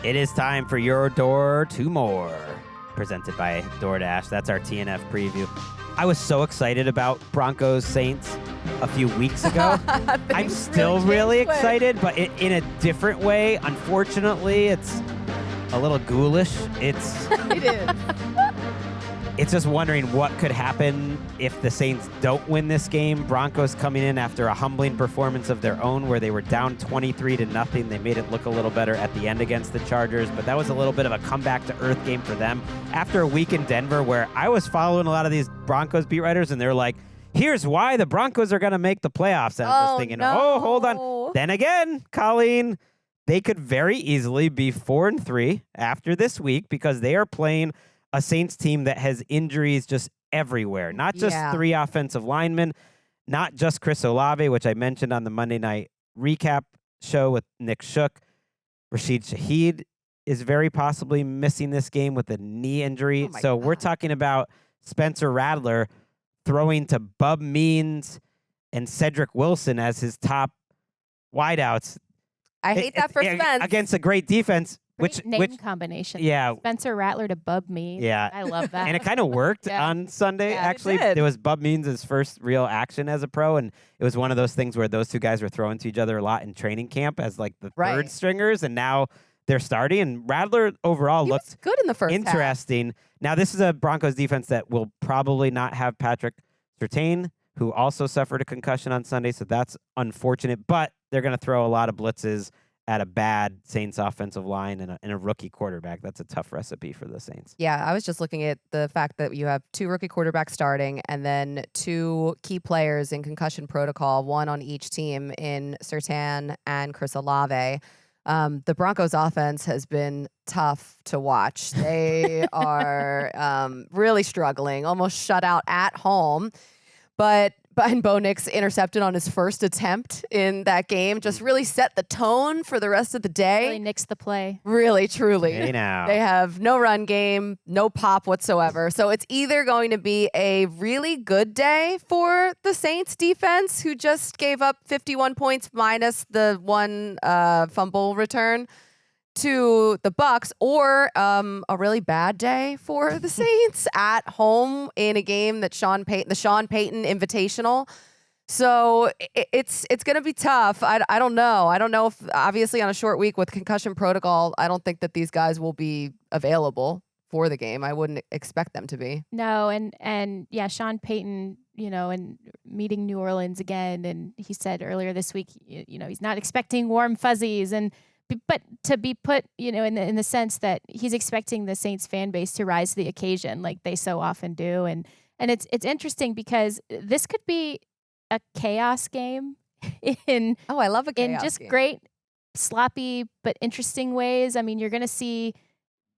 It is time for Your Door to More, presented by DoorDash. That's our TNF preview. I was so excited about Broncos-Saints a few weeks ago. I'm still really excited, but in a different way. Unfortunately, it's a little ghoulish. It is. It's just wondering what could happen if the Saints don't win this game. Broncos coming in after a humbling performance of their own where they were down 23-0. They made it look a little better at the end against the Chargers, but that was a little bit of a comeback to earth game for them. After a week in Denver where I was following a lot of these Broncos beat writers and they're like, here's why the Broncos are going to make the playoffs. And I'm just thinking, oh, hold on. Then again, Colleen, they could very easily be 4-3 after this week because they are playing a Saints team that has injuries just everywhere, not just three offensive linemen, not just Chris Olave, which I mentioned on the Monday night recap show with Nick Shook. Rashid Shaheed is very possibly missing this game with a knee injury. So we're talking about Spencer Rattler throwing to Bub Means and Cedric Wilson as his top wideouts. I hate that for Spence. Against a great defense. Which name combination? Yeah. Spencer Rattler to Bub Means. Yeah. I love that. And it kind of worked on Sunday, actually. It was Bub Means' first real action as a pro, and it was one of those things where those two guys were throwing to each other a lot in training camp as like the third stringers, and now they're starting. And Rattler overall looked good in the first interesting. half. Now, this is a Broncos defense that will probably not have Patrick Surtain, who also suffered a concussion on Sunday, so that's unfortunate. But they're going to throw a lot of blitzes at a bad Saints offensive line and a rookie quarterback. That's a tough recipe for the Saints. Yeah, I was just looking at the fact that you have two rookie quarterbacks starting and then two key players in concussion protocol, one on each team in Surtain and Chris Olave. The Broncos offense has been tough to watch. They are really struggling, almost shut out at home. But Bo Nix intercepted on his first attempt in that game. Just really set the tone for the rest of the day. Really nixed the play. Really, truly. Hey now. They have no run game, no pop whatsoever. So it's either going to be a really good day for the Saints defense, who just gave up 51 points minus the one fumble return to the Bucs, or a really bad day for the Saints at home in a game that the Sean Payton Invitational. So it's going to be tough. I don't know. I don't know if, obviously on a short week with concussion protocol, I don't think that these guys will be available for the game. I wouldn't expect them to be. No, and yeah, Sean Payton, and meeting New Orleans again, and he said earlier this week, he's not expecting warm fuzzies, but to be put, in the sense that he's expecting the Saints fan base to rise to the occasion, like they so often do, and it's interesting because this could be a chaos game I love a chaos in just game. Great, sloppy but interesting ways. I mean, you're going to see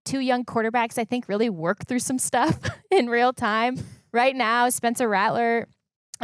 two young quarterbacks, I think, really work through some stuff in real time. Right now, Spencer Rattler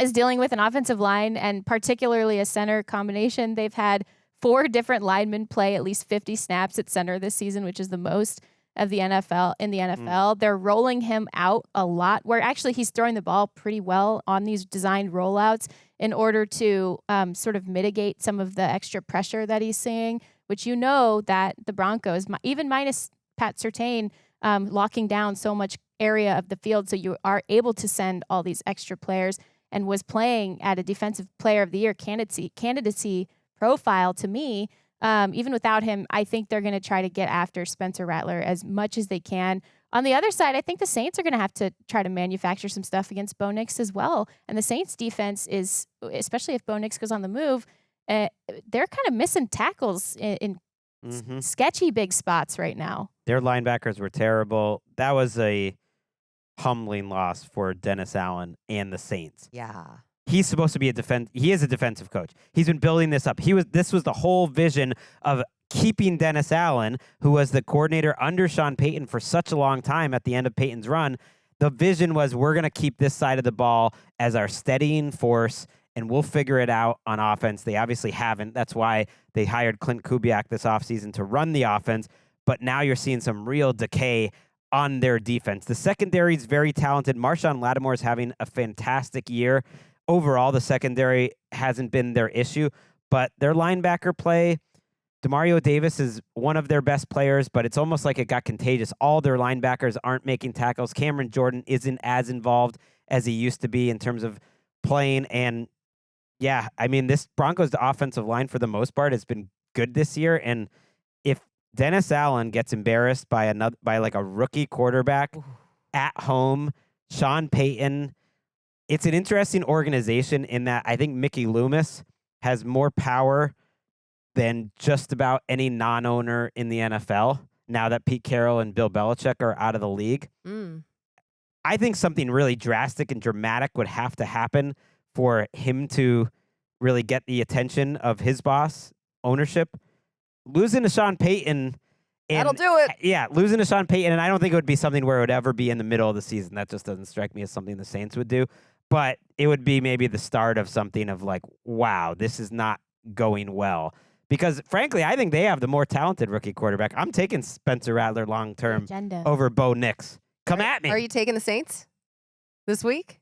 is dealing with an offensive line and particularly a center combination. They've had 4 different linemen play at least 50 snaps at center this season, which is the most of the NFL in the NFL. They're rolling him out a lot, where actually he's throwing the ball pretty well on these designed rollouts in order to sort of mitigate some of the extra pressure that he's seeing, which that the Broncos, even minus Pat Surtain, locking down so much area of the field, so you are able to send all these extra players, and was playing at a Defensive Player of the Year candidacy profile to me. Even without him, I think they're going to try to get after Spencer Rattler as much as they can. On the other side, I think the Saints are going to have to try to manufacture some stuff against Bo Nix as well. And the Saints defense is, especially if Bo Nix goes on the move, they're kind of missing tackles in sketchy big spots right now. Their linebackers were terrible. That was a humbling loss for Dennis Allen and the Saints. Yeah. He's supposed to be he is a defensive coach. He's been building this up. This was the whole vision of keeping Dennis Allen, who was the coordinator under Sean Payton for such a long time at the end of Payton's run. The vision was, we're going to keep this side of the ball as our steadying force, and we'll figure it out on offense. They obviously haven't. That's why they hired Clint Kubiak this offseason to run the offense. But now you're seeing some real decay on their defense. The secondary is very talented. Marshawn Lattimore is having a fantastic year. Overall, the secondary hasn't been their issue, but their linebacker play Demario Davis is one of their best players, but it's almost like it got contagious. All their linebackers aren't making tackles. Cameron Jordan isn't as involved as he used to be in terms of playing. And yeah, I mean, this Broncos offensive line for the most part has been good this year. And if Dennis Allen gets embarrassed by like a rookie quarterback at home, Sean Payton, it's an interesting organization in that I think Mickey Loomis has more power than just about any non-owner in the NFL now that Pete Carroll and Bill Belichick are out of the league. I think something really drastic and dramatic would have to happen for him to really get the attention of his boss, ownership. Losing to Sean Payton. That'll do it. Yeah, losing to Sean Payton, and I don't think it would be something where it would ever be in the middle of the season. That just doesn't strike me as something the Saints would do. But it would be maybe the start of something of like, wow, this is not going well. Because, frankly, I think they have the more talented rookie quarterback. I'm taking Spencer Rattler long-term over Bo Nix. Come at me. Are you taking the Saints this week?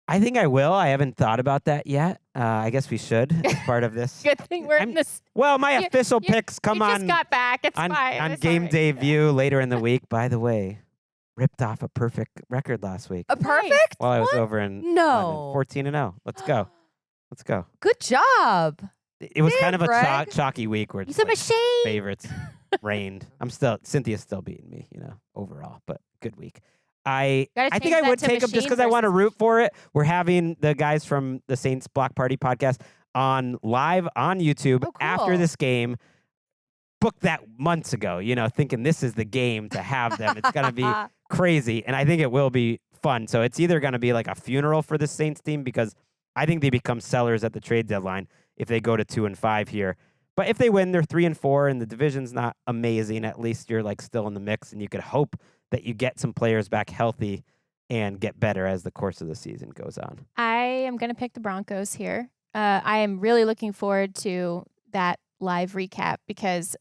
I think I will. I haven't thought about that yet. I guess we should as part of this. Good thing we're in this. Well, my official picks come on. Just got back. It's fine. On game day view later in the week. By the way, ripped off a perfect record last week. A perfect? While I was over in No. London. 14-0. Let's go. Let's go. Good job. It was kind of a Greg. chalky week where He's it's a machine. favorites reigned. Cynthia's still beating me, overall, but good week. I think I would take them just because I want to root for it. We're having the guys from the Saints Block Party podcast on live on YouTube after this game. Booked that months ago, thinking this is the game to have them. It's going to be crazy, and I think it will be fun. So it's either going to be like a funeral for the Saints team because I think they become sellers at the trade deadline if they go to 2-5 here. But if they win, they're 3-4, and the division's not amazing. At least you're like still in the mix, and you could hope that you get some players back healthy and get better as the course of the season goes on. I am going to pick the Broncos here. I am really looking forward to that live recap because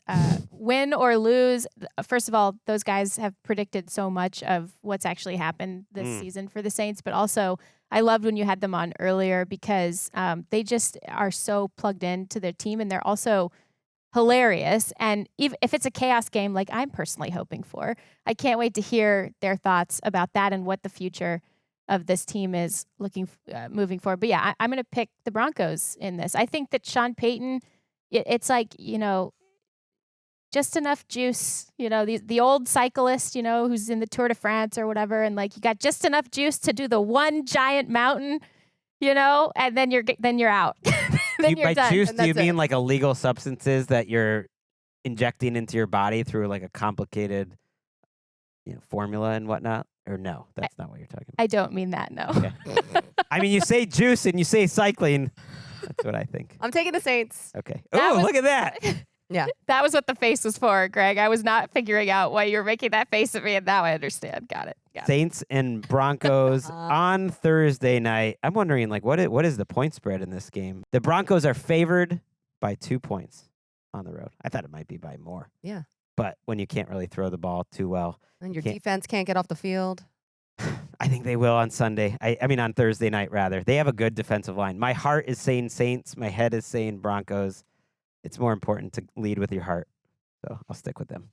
win or lose, first of all, those guys have predicted so much of what's actually happened this season for the Saints, but also I loved when you had them on earlier because they just are so plugged into their team, and they're also hilarious. And if it's a chaos game like I'm personally hoping for, I can't wait to hear their thoughts about that and what the future of this team is moving forward. But yeah, I'm going to pick the Broncos in this. I think that Sean Payton, it's like, just enough juice, the old cyclist, who's in the Tour de France or whatever. And like, you got just enough juice to do the one giant mountain, and then you're out. Then you're by done. juice, do you mean like illegal substances that you're injecting into your body through like a complicated, formula and whatnot? Or no, that's not what you're talking about. I don't mean that, no. Okay. I mean, you say juice and you say cycling. That's what I think. I'm taking the Saints. Okay. Oh, look at that. Yeah. That was what the face was for, Greg. I was not figuring out why you were making that face at me, and now I understand. Got it. Saints and Broncos on Thursday night. I'm wondering, like, what is the point spread in this game? The Broncos are favored by 2 points on the road. I thought it might be by more. Yeah. But when you can't really throw the ball too well. And your defense can't get off the field. I think they will on Sunday. I mean, on Thursday night, rather. They have a good defensive line. My heart is saying Saints. My head is saying Broncos. It's more important to lead with your heart. So I'll stick with them.